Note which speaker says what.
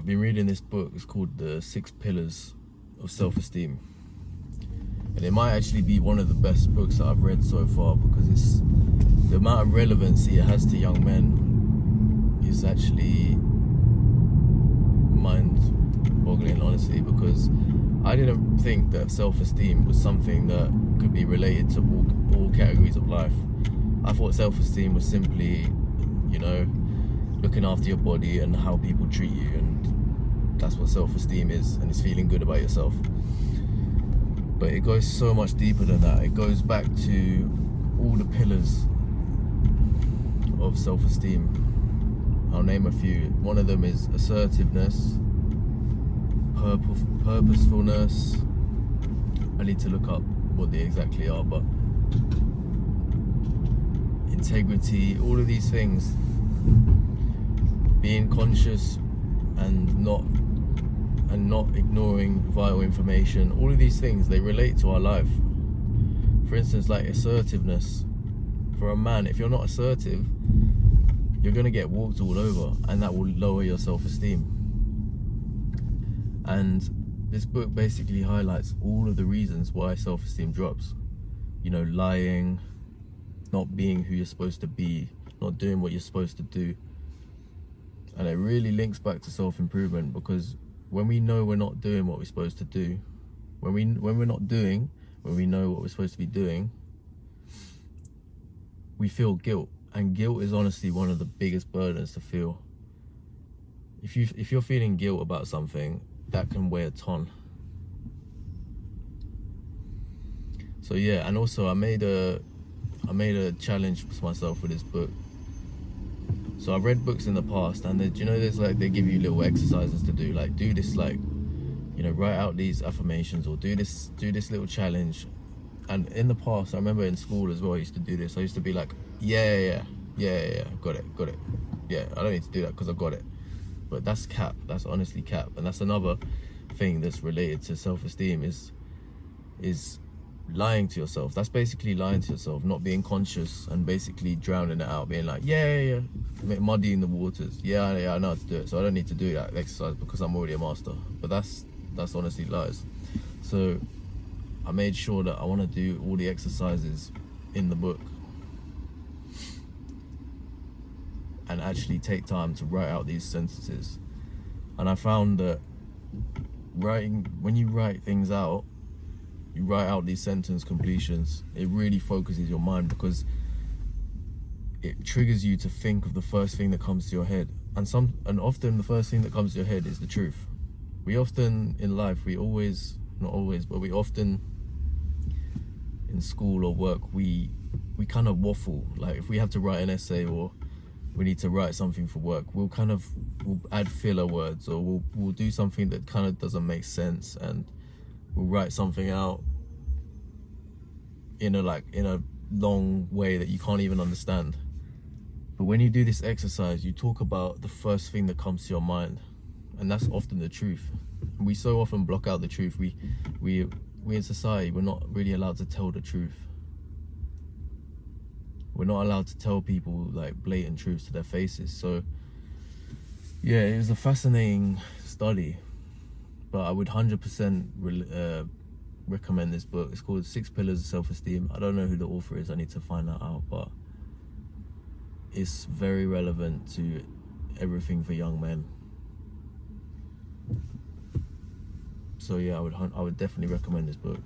Speaker 1: I've been reading this book. It's called The 6 Pillars of Self-Esteem. And it might actually be one of the best books that I've read so far, because it's the amount of relevancy it has to young men is actually mind-boggling, honestly, because I didn't think that self-esteem was something that could be related to all categories of life. I thought self-esteem was simply, looking after your body and how people treat you, and that's what self-esteem is, and it's feeling good about yourself. But it goes so much deeper than that. It goes back to all the pillars of self-esteem. I'll name a few. One of them is assertiveness, purposefulness. I need to look up what they exactly are, but integrity, all of these things. Being conscious and not ignoring vital information. All of these things, they relate to our life. For instance, like assertiveness. For a man, if you're not assertive, you're gonna get walked all over, and that will lower your self-esteem. And this book basically highlights all of the reasons why self-esteem drops. Lying, not being who you're supposed to be, not doing what you're supposed to do. And it really links back to self-improvement, because when we know we're not doing what we're supposed to do, when we know what we're supposed to be doing, we feel guilt. And guilt is honestly one of the biggest burdens to feel. If you're feeling guilt about something, that can weigh a ton. So yeah, and also I made a challenge for myself with this book. So I've read books in the past, and there's like, they give you little exercises to do, like do this, like, write out these affirmations, or do this little challenge. And in the past, I remember in school as well, I used to do this. I used to be like, yeah, got it. Yeah, I don't need to do that because I got it. But that's cap. That's honestly cap. And that's another thing that's related to self-esteem is lying to yourself. That's basically lying to yourself, not being conscious, and basically drowning it out, being like, yeah, muddying the waters. Yeah, I know how to do it, so I don't need to do that exercise because I'm already a master. But that's honestly lies. So I made sure that I want to do all the exercises in the book and actually take time to write out these sentences. And I found that when you write things out, you write out these sentence completions, it really focuses your mind, because it triggers you to think of the first thing that comes to your head. And often the first thing that comes to your head is the truth. We often in life, not always, but we often in school or work, we kind of waffle. Like if we have to write an essay or we need to write something for work, we'll add filler words, or we'll do something that kind of doesn't make sense, and we'll write something out in a long way that you can't even understand. But when you do this exercise, you talk about the first thing that comes to your mind, and that's often the truth. We so often block out the truth. We in society, we're not really allowed to tell the truth. We're not allowed to tell people like blatant truths to their faces. So yeah, it was a fascinating study, but I would 100% recommend this book. It's called 6 Pillars of Self-Esteem. I don't know who the author is, I need to find that out, but it's very relevant to everything for young men. So yeah, I would definitely recommend this book.